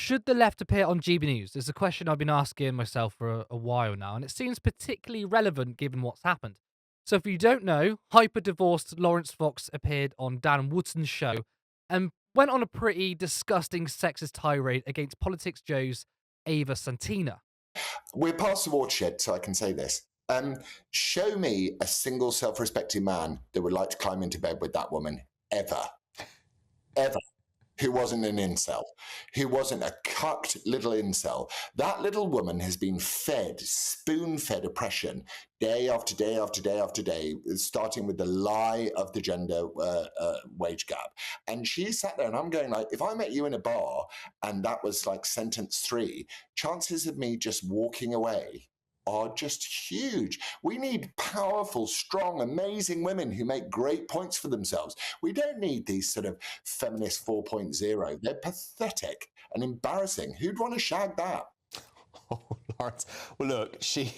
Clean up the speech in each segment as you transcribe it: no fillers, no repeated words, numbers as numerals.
Should the left appear on GB News? Is a question I've been asking myself for a while now, and it seems particularly relevant given what's happened. So, if you don't know, hyper divorced Lawrence Fox appeared on Dan Wootton's show and went on a pretty disgusting sexist tirade against Politics Joe's Ava Santina. We're past the watershed, so I can say this. Show me a single self-respecting man that would like to climb into bed with that woman ever, ever. Who wasn't an incel, who wasn't a cucked little incel. That little woman has been fed, spoon fed oppression day after day after day after day, starting with the lie of the gender wage gap. And she sat there and I'm going like, if I met you in a bar and that was like sentence 3, chances of me just walking away are just huge. We need powerful, strong, amazing women who make great points for themselves. We don't need these sort of feminist 4.0. They're pathetic and embarrassing. Who'd want to shag that? Oh, Lawrence. Well, look, she.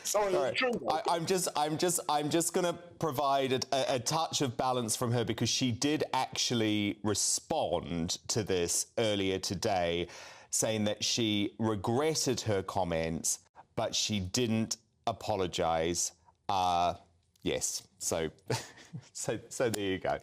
Sorry, Right. I'm just going to provide a touch of balance from her because she did actually respond to this earlier today, saying that she regretted her comments, but she didn't apologise. Yes, so there you go.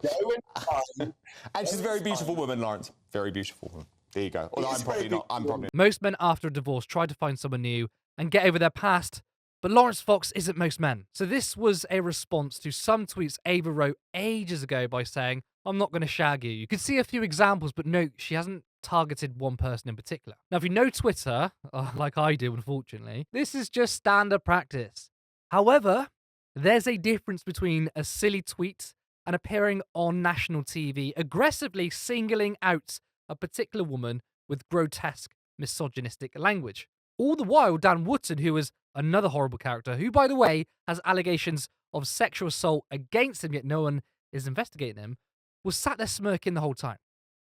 And she's a very beautiful woman, Lawrence. Very beautiful woman. There you go. Although I'm probably not. Most men after a divorce try to find someone new and get over their past, but Lawrence Fox isn't most men. So this was a response to some tweets Ava wrote ages ago by saying, "I'm not going to shag you." You could see a few examples, but note she hasn't targeted one person in particular. Now, if you know Twitter, like I do, unfortunately, this is just standard practice. However, there's a difference between a silly tweet and appearing on national TV, aggressively singling out a particular woman with grotesque misogynistic language. All the while, Dan Wootton, who is another horrible character, who, by the way, has allegations of sexual assault against him, yet no one is investigating him, was sat there smirking the whole time.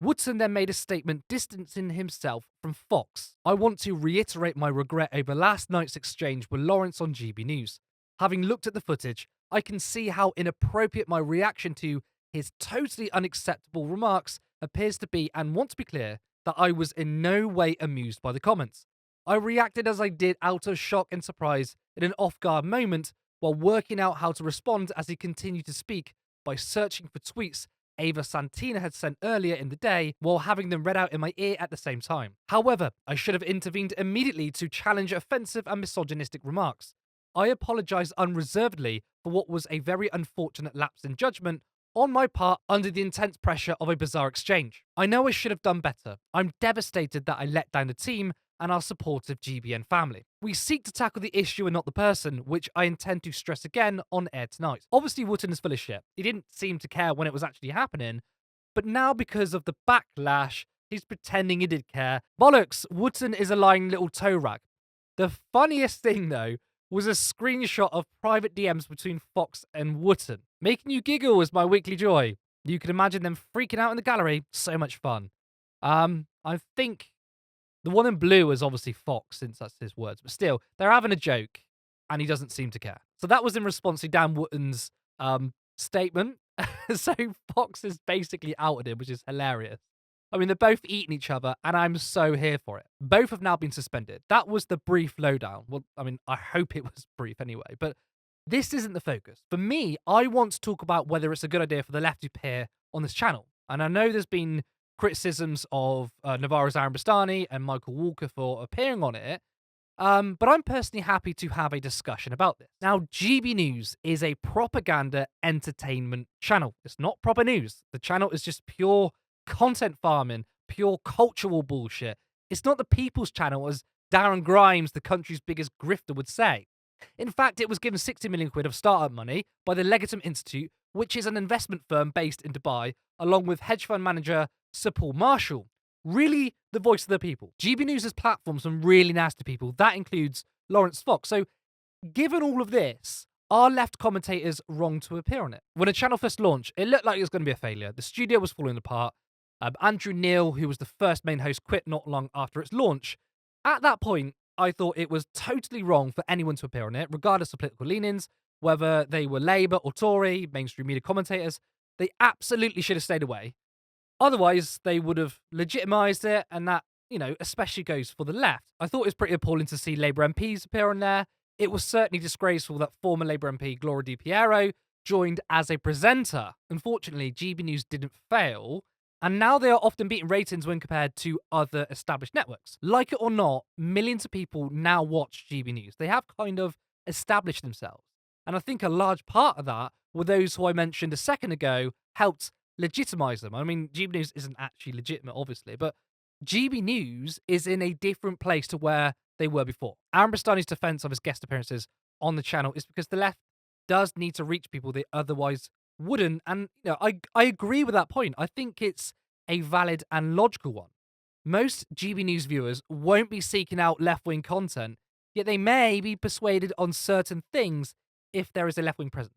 Wootton then made a statement distancing himself from Fox. "I want to reiterate my regret over last night's exchange with Lawrence on GB News. Having looked at the footage, I can see how inappropriate my reaction to his totally unacceptable remarks appears to be and want to be clear that I was in no way amused by the comments. I reacted as I did out of shock and surprise in an off-guard moment while working out how to respond as he continued to speak by searching for tweets Ava Santina had sent earlier in the day while having them read out in my ear at the same time. However, I should have intervened immediately to challenge offensive and misogynistic remarks. I apologise unreservedly for what was a very unfortunate lapse in judgment on my part under the intense pressure of a bizarre exchange. I know I should have done better. I'm devastated that I let down the team and our supportive GBN family. We seek to tackle the issue and not the person, which I intend to stress again on air tonight." Obviously, Wootton is full of shit. He didn't seem to care when it was actually happening, but now because of the backlash, he's pretending he did care. Bollocks! Wootton is a lying little toe rag. The funniest thing, though, was a screenshot of private DMs between Fox and Wootton. Making you giggle is my weekly joy. You can imagine them freaking out in the gallery. So much fun. I think the one in blue is obviously Fox, since that's his words, but still, they're having a joke, and he doesn't seem to care. So that was in response to Dan Wootton's statement. So Fox has basically outed him, which is hilarious. I mean, they're both eating each other, and I'm so here for it. Both have now been suspended. That was the brief lowdown. Well, I mean, I hope it was brief anyway, but this isn't the focus. For me, I want to talk about whether it's a good idea for the left to appear on this channel. And I know there's been criticisms of Navarro Zarambastani and Michael Walker for appearing on it, but I'm personally happy to have a discussion about this. Now, GB News is a propaganda entertainment channel. It's not proper news. The channel is just pure content farming, pure cultural bullshit. It's not the people's channel, as Darren Grimes, the country's biggest grifter, would say. In fact, it was given 60 million quid of startup money by the Legatum Institute, which is an investment firm based in Dubai, along with hedge fund manager Sir Paul Marshall. Really the voice of the people. GB News has platformed some really nasty people. That includes Lawrence Fox. So, given all of this, are left commentators wrong to appear on it? When a channel first launched, it looked like it was going to be a failure. The studio was falling apart. Andrew Neil, who was the first main host, quit not long after its launch. At that point, I thought it was totally wrong for anyone to appear on it, regardless of political leanings, whether they were Labour or Tory, mainstream media commentators. They absolutely should have stayed away. Otherwise, they would have legitimised it, and that, especially goes for the left. I thought it was pretty appalling to see Labour MPs appear on there. It was certainly disgraceful that former Labour MP Gloria Di Piero joined as a presenter. Unfortunately, GB News didn't fail, and now they are often beating ratings when compared to other established networks. Like it or not, millions of people now watch GB News. They have kind of established themselves. And I think a large part of that were those who I mentioned a second ago helped legitimize them. I mean, GB News isn't actually legitimate, obviously, but GB News is in a different place to where they were before. Aaron Bastani's defense of his guest appearances on the channel is because the left does need to reach people they otherwise wouldn't. And I agree with that point. I think it's a valid and logical one. Most GB News viewers won't be seeking out left-wing content, yet they may be persuaded on certain things if there is a left-wing presence.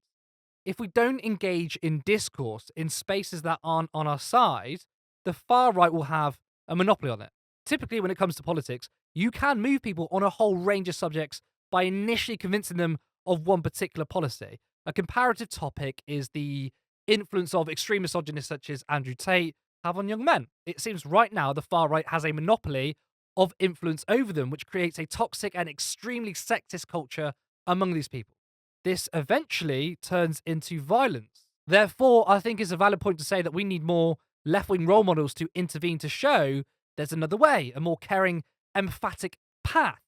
If we don't engage in discourse in spaces that aren't on our side, the far right will have a monopoly on it. Typically, when it comes to politics, you can move people on a whole range of subjects by initially convincing them of one particular policy. A comparative topic is the influence of extreme misogynists such as Andrew Tate have on young men. It seems right now the far right has a monopoly of influence over them, which creates a toxic and extremely sexist culture among these people. This eventually turns into violence. Therefore, I think it's a valid point to say that we need more left-wing role models to intervene to show there's another way, a more caring, emphatic path.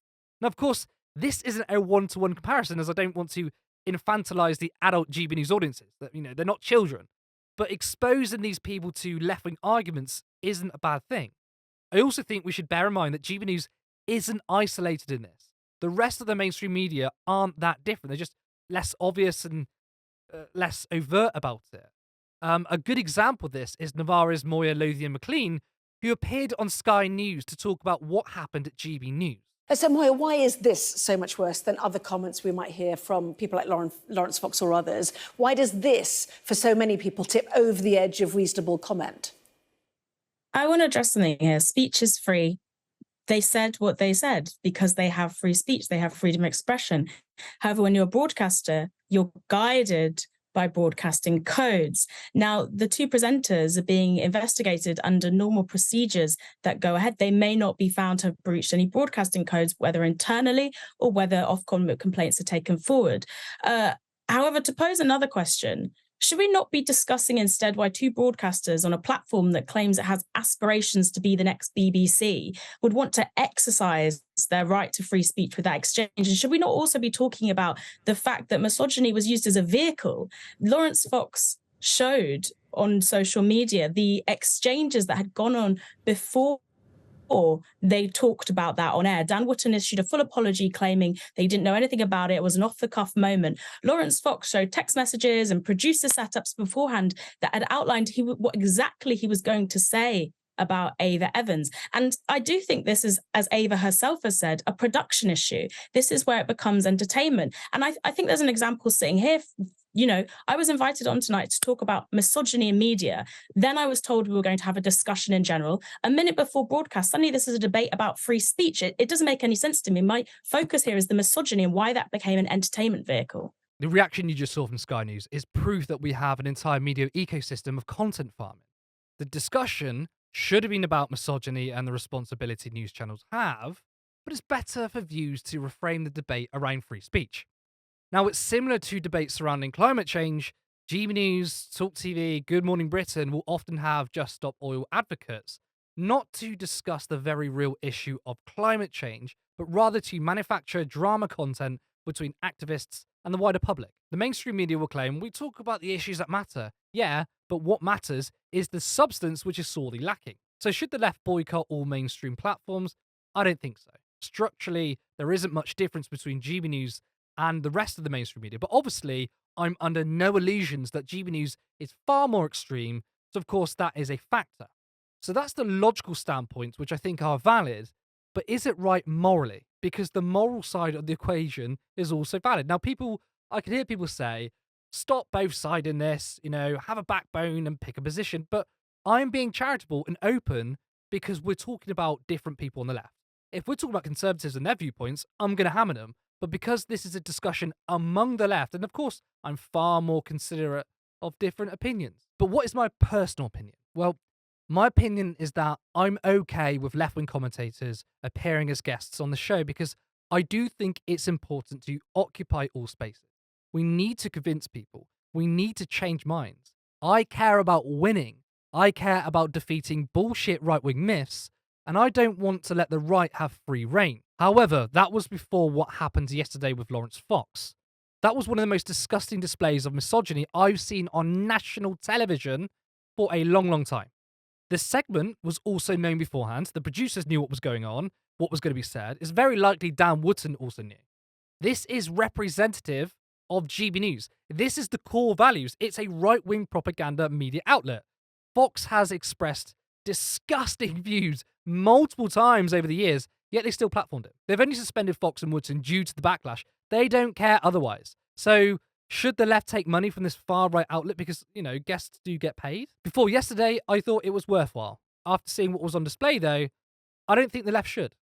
Now, of course, this isn't a one-to-one comparison, as I don't want to infantilize the adult GB News audiences. That they're not children. But exposing these people to left-wing arguments isn't a bad thing. I also think we should bear in mind that GB News isn't isolated in this. The rest of the mainstream media aren't that different. They're just less obvious and less overt about it. A good example of this is Navarre's Moya Lothian McLean, who appeared on Sky News to talk about what happened at GB News. So, Moya, why is this so much worse than other comments we might hear from people like Lawrence Fox or others? Why does this, for so many people, tip over the edge of reasonable comment? I want to address something here. Speech is free. They said what they said because they have free speech. They have freedom of expression. However, when you're a broadcaster, you're guided by broadcasting codes. Now, the two presenters are being investigated under normal procedures that go ahead. They may not be found to have breached any broadcasting codes, whether internally or whether Ofcom complaints are taken forward. However, to pose another question, should we not be discussing instead why two broadcasters on a platform that claims it has aspirations to be the next BBC would want to exercise their right to free speech with that exchange? And should we not also be talking about the fact that misogyny was used as a vehicle? Lawrence Fox showed on social media the exchanges that had gone on before they talked about that on air. Dan Wootton issued a full apology claiming they didn't know anything about it. It was an off-the-cuff moment. Lawrence Fox showed text messages and producer setups beforehand that had outlined what exactly he was going to say about Ava Evans. And I do think this is, as Ava herself has said, a production issue. This is where it becomes entertainment. And I think there's an example sitting here. I was invited on tonight to talk about misogyny in media. Then I was told we were going to have a discussion in general. A minute before broadcast, suddenly this is a debate about free speech. It doesn't make any sense to me. My focus here is the misogyny and why that became an entertainment vehicle. The reaction you just saw from Sky News is proof that we have an entire media ecosystem of content farming. The discussion should have been about misogyny and the responsibility news channels have, but it's better for views to reframe the debate around free speech. Now, it's similar to debates surrounding climate change. GB News, Talk TV, Good Morning Britain will often have Just Stop Oil advocates, not to discuss the very real issue of climate change, but rather to manufacture drama content between activists and the wider public. The mainstream media will claim, we talk about the issues that matter. Yeah, but what matters is the substance, which is sorely lacking. So should the left boycott all mainstream platforms? I don't think so. Structurally, there isn't much difference between GB News and the rest of the mainstream media. But obviously, I'm under no illusions that GB News is far more extreme. So, of course, that is a factor. So that's the logical standpoints, which I think are valid. But is it right morally? Because the moral side of the equation is also valid. Now, I can hear people say, stop both sides in this, have a backbone and pick a position. But I'm being charitable and open because we're talking about different people on the left. If we're talking about conservatives and their viewpoints, I'm going to hammer them. But because this is a discussion among the left, and of course, I'm far more considerate of different opinions. But what is my personal opinion? Well, My opinion is that I'm okay with left-wing commentators appearing as guests on the show because I do think it's important to occupy all spaces. We need to convince people. We need to change minds. I care about winning. I care about defeating bullshit right-wing myths, and I don't want to let the right have free reign. However, that was before what happened yesterday with Lawrence Fox. That was one of the most disgusting displays of misogyny I've seen on national television for a long, long time. The segment was also known beforehand. The producers knew what was going on, what was going to be said. It's very likely Dan Wootton also knew. This is representative of GB News. This is the core values. It's a right-wing propaganda media outlet. Fox has expressed disgusting views multiple times over the years, yet they still platformed it. They've only suspended Fox and Wootton due to the backlash. They don't care otherwise. So should the left take money from this far-right outlet because, guests do get paid? Before yesterday, I thought it was worthwhile. After seeing what was on display, though, I don't think the left should.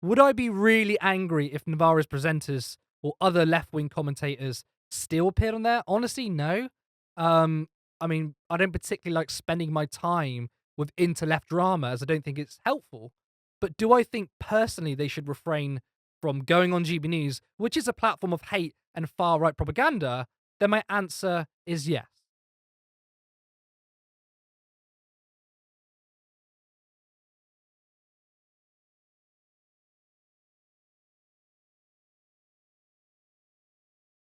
Would I be really angry if Navarro's presenters or other left-wing commentators still appeared on there? Honestly, no. I don't particularly like spending my time with inter-left drama as I don't think it's helpful. But do I think personally they should refrain from going on GB News, which is a platform of hate and far-right propaganda? Then my answer is yes.